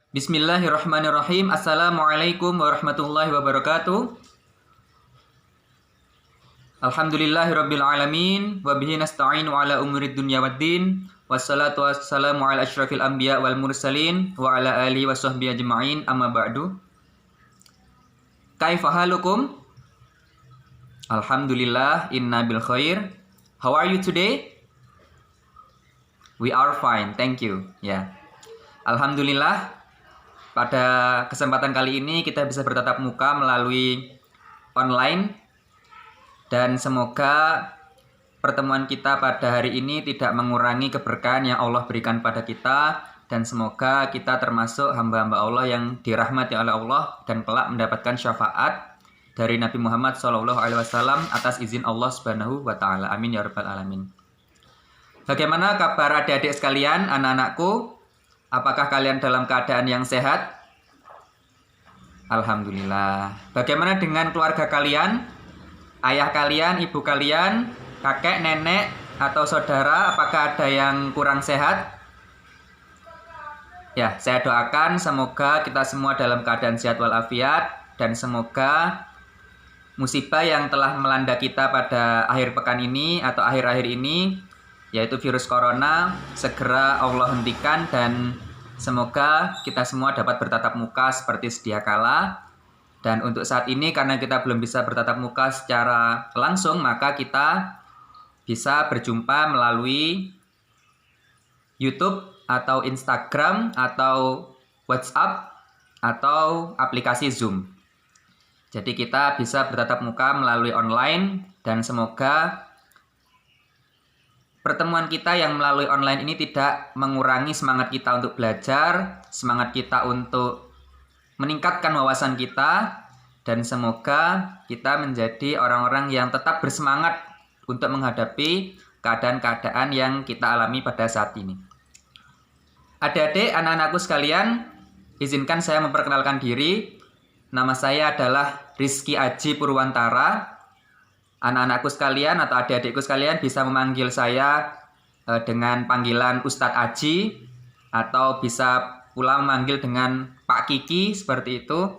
Bismillahirrahmanirrahim. Assalamualaikum warahmatullahi wabarakatuh. Alhamdulillahirabbil alamin wa bihi nasta'inu ala umurid dunya waddin. Wassalatu wassalamu ala asyrafil anbiya wal mursalin wa ala alihi wa sahbihi ajma'in. Amma ba'du. Kaifa halukum? Alhamdulillah, inna bil khair. How are you today? We are fine, thank you. Ya. Alhamdulillah, pada kesempatan kali ini kita bisa bertatap muka melalui online, dan semoga pertemuan kita pada hari ini tidak mengurangi keberkahan yang Allah berikan pada kita, dan semoga kita termasuk hamba-hamba Allah yang dirahmati oleh Allah dan kelak mendapatkan syafaat dari Nabi Muhammad SAW atas izin Allah Subhanahu wa Ta'ala. Amin ya Rabbal Alamin. Bagaimana kabar adik-adik sekalian, anak-anakku? Apakah kalian dalam keadaan yang sehat? Alhamdulillah. Bagaimana dengan keluarga kalian? Ayah kalian, ibu kalian, kakek, nenek, atau saudara, apakah ada yang kurang sehat? Ya, saya doakan semoga kita semua dalam keadaan sehat walafiat, dan semoga musibah yang telah melanda kita pada akhir pekan ini atau akhir-akhir ini, yaitu virus corona, segera Allah hentikan, dan semoga kita semua dapat bertatap muka seperti sedia kala. Dan untuk saat ini, karena kita belum bisa bertatap muka secara langsung, maka kita bisa berjumpa melalui YouTube atau Instagram atau WhatsApp atau aplikasi Zoom. Jadi kita bisa bertatap muka melalui online, dan semoga pertemuan kita yang melalui online ini tidak mengurangi semangat kita untuk belajar, semangat kita untuk meningkatkan wawasan kita, dan semoga kita menjadi orang-orang yang tetap bersemangat untuk menghadapi keadaan-keadaan yang kita alami pada saat ini. Adik-adik, anak-anakku sekalian, izinkan saya memperkenalkan diri. Nama saya adalah Rizky Aji Purwantara. Anak-anakku sekalian atau adik-adikku sekalian bisa memanggil saya dengan panggilan Ustadz Aji, atau bisa pula memanggil dengan Pak Kiki, seperti itu.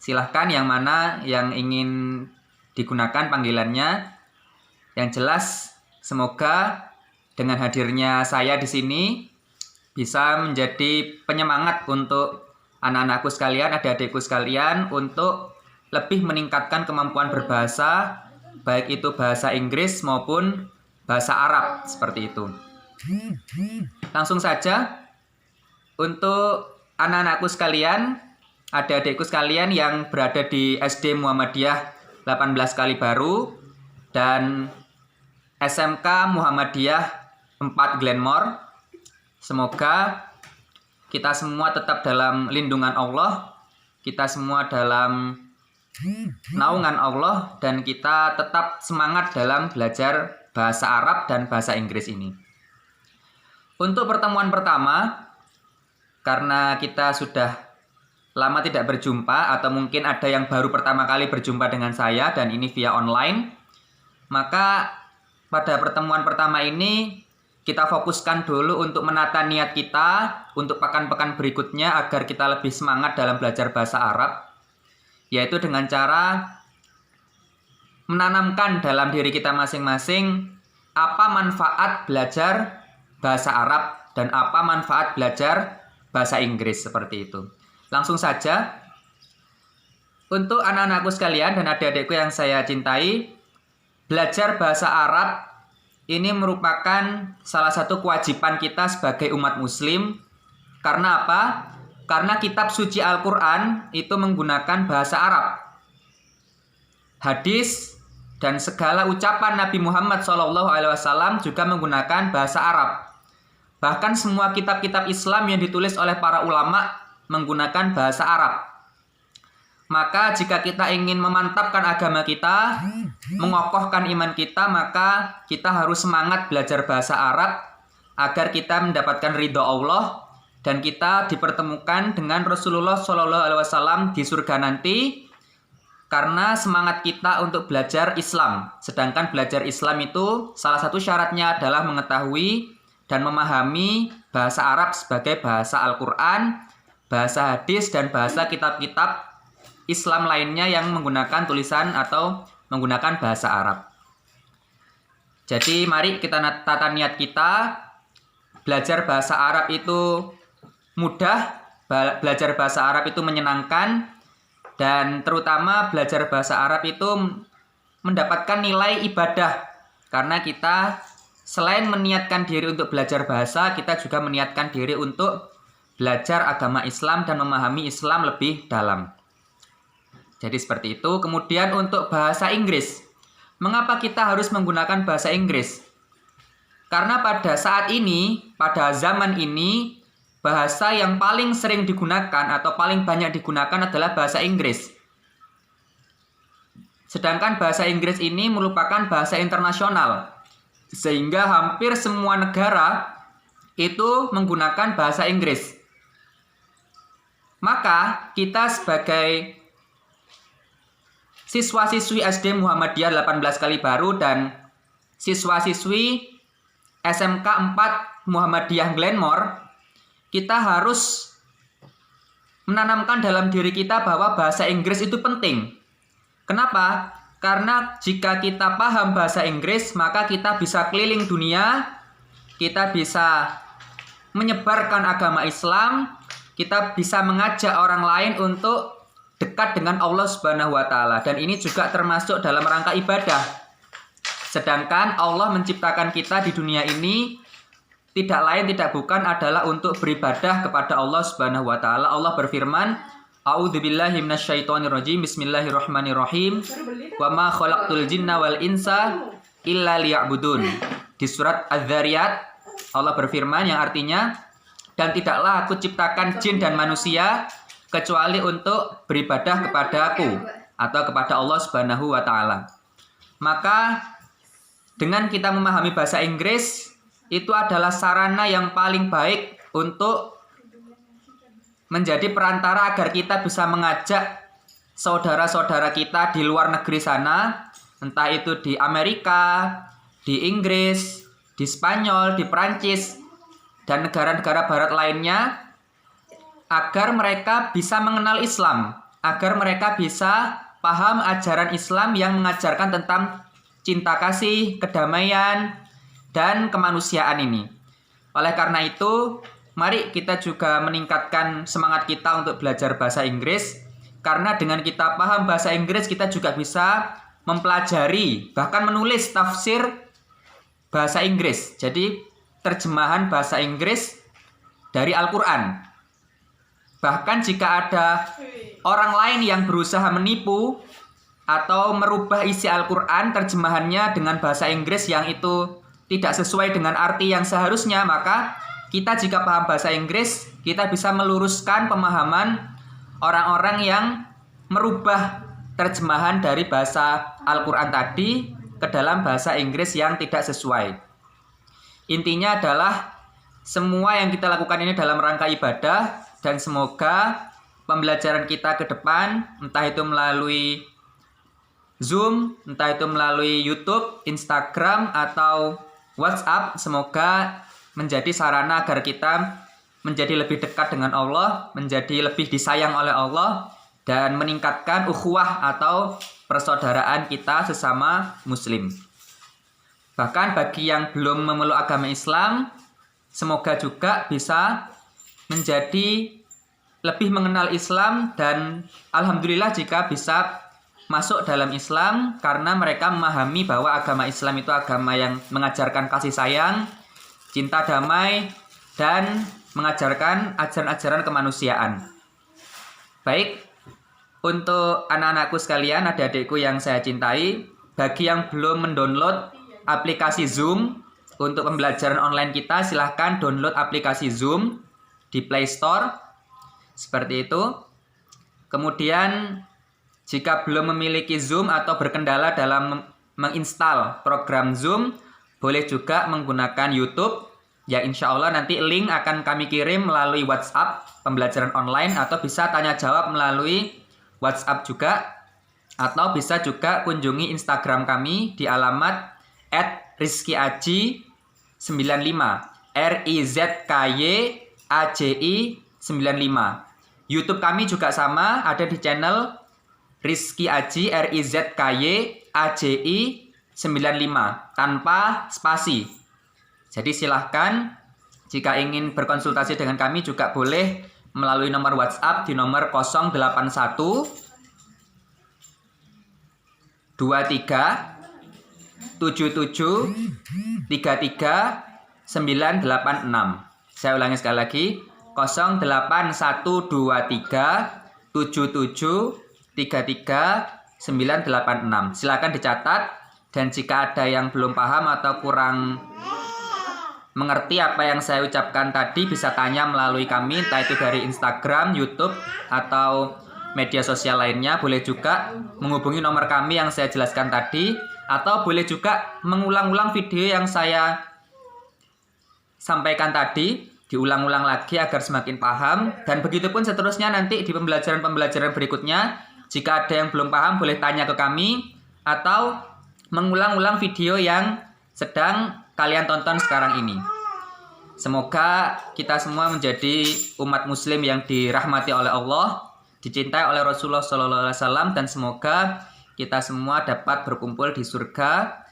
Silahkan yang mana yang ingin digunakan panggilannya. Yang jelas, semoga dengan hadirnya saya di sini bisa menjadi penyemangat untuk anak-anakku sekalian, adik-adikku sekalian, untuk lebih meningkatkan kemampuan berbahasa, baik itu bahasa Inggris maupun bahasa Arab, seperti itu. Langsung saja, untuk anak-anakku sekalian, adik-adikku sekalian yang berada di SD Muhammadiyah 18 Kali Baru dan SMK Muhammadiyah 4 Glenmore, semoga kita semua tetap dalam lindungan Allah, kita semua dalam naungan Allah, dan kita tetap semangat dalam belajar bahasa Arab dan bahasa Inggris ini. Untuk pertemuan pertama, karena kita sudah lama tidak berjumpa, atau mungkin ada yang baru pertama kali berjumpa dengan saya dan ini via online, maka pada pertemuan pertama ini kita fokuskan dulu untuk menata niat kita untuk pekan-pekan berikutnya agar kita lebih semangat dalam belajar bahasa Arab, yaitu dengan cara menanamkan dalam diri kita masing-masing apa manfaat belajar bahasa Arab dan apa manfaat belajar bahasa Inggris, seperti itu. Langsung saja, untuk anak-anakku sekalian dan adik-adikku yang saya cintai, belajar bahasa Arab ini merupakan salah satu kewajiban kita sebagai umat muslim. Karena apa? Karena kitab suci Al-Quran itu menggunakan bahasa Arab. Hadis dan segala ucapan Nabi Muhammad SAW juga menggunakan bahasa Arab. Bahkan semua kitab-kitab Islam yang ditulis oleh para ulama menggunakan bahasa Arab. Maka jika kita ingin memantapkan agama kita, mengokohkan iman kita, maka kita harus semangat belajar bahasa Arab agar kita mendapatkan ridho Allah dan kita dipertemukan dengan Rasulullah SAW di surga nanti, karena semangat kita untuk belajar Islam. Sedangkan belajar Islam itu salah satu syaratnya adalah mengetahui dan memahami bahasa Arab sebagai bahasa Al-Quran, bahasa hadis, dan bahasa kitab-kitab Islam lainnya yang menggunakan tulisan atau menggunakan bahasa Arab. Jadi mari kita tata niat kita. Belajar bahasa Arab itu mudah, belajar bahasa Arab itu menyenangkan, dan terutama belajar bahasa Arab itu mendapatkan nilai ibadah. Karena kita selain meniatkan diri untuk belajar bahasa, kita juga meniatkan diri untuk belajar agama Islam dan memahami Islam lebih dalam. Jadi seperti itu. Kemudian untuk bahasa Inggris. Mengapa kita harus menggunakan bahasa Inggris? Karena pada saat ini, pada zaman ini, bahasa yang paling sering digunakan atau paling banyak digunakan adalah bahasa Inggris. Sedangkan bahasa Inggris ini merupakan bahasa internasional. Sehingga hampir semua negara itu menggunakan bahasa Inggris. Maka kita sebagai siswa-siswi SD Muhammadiyah 18 Kali Baru dan siswa-siswi SMK 4 Muhammadiyah Glenmore, kita harus menanamkan dalam diri kita bahwa bahasa Inggris itu penting. Kenapa? Karena jika kita paham bahasa Inggris, maka kita bisa keliling dunia, kita bisa menyebarkan agama Islam, kita bisa mengajak orang lain untuk dekat dengan Allah Subhanahu wa Ta'ala, dan ini juga termasuk dalam rangka ibadah. Sedangkan Allah menciptakan kita di dunia ini tidak lain tidak bukan adalah untuk beribadah kepada Allah Subhanahu wa Ta'ala. Allah berfirman, A'udzubillahi minasyaitonirrajim, Bismillahirrahmanirrahim, wa ma khalaqtul jinna wal insa illa liya'budun. Di surat Az-Zariyat Allah berfirman yang artinya, dan tidaklah aku ciptakan jin dan manusia kecuali untuk beribadah kepadaku atau kepada Allah Subhanahu wa Ta'ala. Maka dengan kita memahami bahasa Inggris, itu adalah sarana yang paling baik untuk menjadi perantara agar kita bisa mengajak saudara-saudara kita di luar negeri sana, entah itu di Amerika, di Inggris, di Spanyol, di Perancis, dan negara-negara barat lainnya, agar mereka bisa mengenal Islam, agar mereka bisa paham ajaran Islam yang mengajarkan tentang cinta kasih, kedamaian, dan kemanusiaan ini. Oleh karena itu, mari kita juga meningkatkan semangat kita untuk belajar bahasa Inggris, karena dengan kita paham bahasa Inggris, kita juga bisa mempelajari, bahkan menulis tafsir bahasa Inggris. Jadi, terjemahan bahasa Inggris dari Al-Quran. Bahkan jika ada orang lain yang berusaha menipu atau merubah isi Al-Quran terjemahannya dengan bahasa Inggris yang itu tidak sesuai dengan arti yang seharusnya, maka kita jika paham bahasa Inggris, kita bisa meluruskan pemahaman orang-orang yang merubah terjemahan dari bahasa Al-Quran tadi ke dalam bahasa Inggris yang tidak sesuai. Intinya adalah semua yang kita lakukan ini dalam rangka ibadah, dan semoga pembelajaran kita ke depan, entah itu melalui Zoom, entah itu melalui YouTube, Instagram, atau WhatsApp, semoga menjadi sarana agar kita menjadi lebih dekat dengan Allah, menjadi lebih disayang oleh Allah, dan meningkatkan ukhuwah atau persaudaraan kita sesama muslim. Bahkan bagi yang belum memeluk agama Islam, semoga juga bisa menjadi lebih mengenal Islam, dan alhamdulillah jika bisa masuk dalam Islam karena mereka memahami bahwa agama Islam itu agama yang mengajarkan kasih sayang, cinta damai, dan mengajarkan ajaran-ajaran kemanusiaan. Baik, untuk anak-anakku sekalian, adik-adikku yang saya cintai, bagi yang belum mendownload aplikasi Zoom untuk pembelajaran online kita, silahkan download aplikasi Zoom di Play Store, seperti itu. Kemudian jika belum memiliki Zoom atau berkendala dalam menginstal program Zoom, boleh juga menggunakan YouTube. Ya, insya Allah nanti link akan kami kirim melalui WhatsApp pembelajaran online, atau bisa tanya jawab melalui WhatsApp juga, atau bisa juga kunjungi Instagram kami di alamat @rizkyaji95, RIZKYAJI 95. YouTube kami juga sama, ada di channel Rizky Aji, RIZKY AJI 95 tanpa spasi. Jadi silahkan jika ingin berkonsultasi dengan kami juga boleh melalui nomor WhatsApp di nomor 081 23 77 33 986. Saya ulangi sekali lagi, 08123 77 33 986. Silakan dicatat, dan jika ada yang belum paham atau kurang mengerti apa yang saya ucapkan tadi, bisa tanya melalui kami, entah itu dari Instagram, YouTube, atau media sosial lainnya. Boleh juga menghubungi nomor kami yang saya jelaskan tadi, atau boleh juga mengulang-ulang video yang saya sampaikan tadi, diulang-ulang lagi agar semakin paham. Dan begitu pun seterusnya nanti di pembelajaran-pembelajaran berikutnya. Jika ada yang belum paham boleh tanya ke kami, atau mengulang-ulang video yang sedang kalian tonton sekarang ini. Semoga kita semua menjadi umat muslim yang dirahmati oleh Allah, dicintai oleh Rasulullah SAW, dan semoga kita semua dapat berkumpul di surga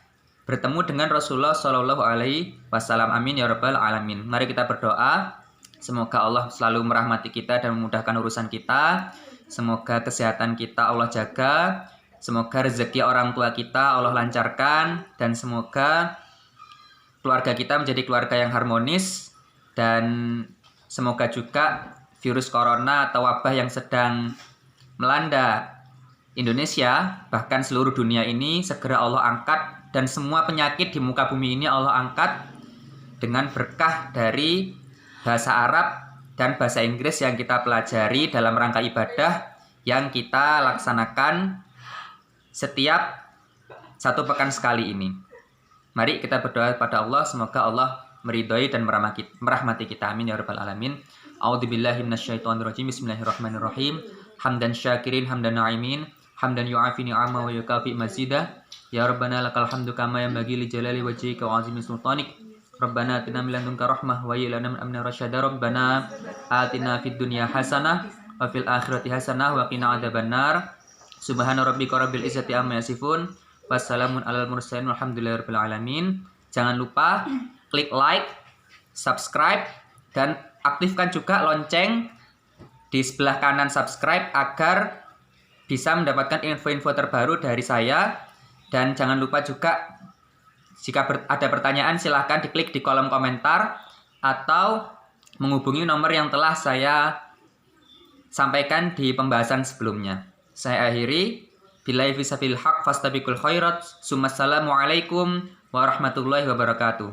bertemu dengan Rasulullah SAW. Amin ya rabbal alamin. Mari kita berdoa. Semoga Allah selalu merahmati kita dan memudahkan urusan kita. Semoga kesehatan kita Allah jaga. Semoga rezeki orang tua kita Allah lancarkan. Dan semoga keluarga kita menjadi keluarga yang harmonis. Dan semoga juga virus corona atau wabah yang sedang melanda Indonesia, bahkan seluruh dunia ini, segera Allah angkat. Dan semua penyakit di muka bumi ini Allah angkat dengan berkah dari bahasa Arab dan bahasa Inggris yang kita pelajari dalam rangka ibadah yang kita laksanakan setiap 1 pekan sekali ini. Mari kita berdoa pada Allah, semoga Allah meridhai dan merahmati kita. Amin ya rabbal alamin. A'udzubillahi minasyaitonirrajim. Bismillahirrahmanirrahim. Hamdan syakirin, hamdan na'imin, hamdan yu'afi ni'ama wa yukafi mazidah. Ya Rabbana lakal hamdu kama yanbaghi li jalali wajhika wa 'azimi sultanik. Rabbana atina min ladunka rahmah wa hab lana min amrina rasyada. Rabbana atina fid dunya hasanah wa fil akhirati hasanah wa qina adzabannar. Subhana rabbika rabbil izzati amma yasifun. Wassalamun alal mursalin walhamdulillahirabbil alamin. Jangan lupa klik like, subscribe, dan aktifkan juga lonceng di sebelah kanan subscribe agar bisa mendapatkan info-info terbaru dari saya. Dan jangan lupa juga jika ada pertanyaan silahkan diklik di kolom komentar atau menghubungi nomor yang telah saya sampaikan di pembahasan sebelumnya. Saya akhiri. Billahi fisabilil haq fastabiqul khairat. Assalamualaikum warahmatullahi wabarakatuh.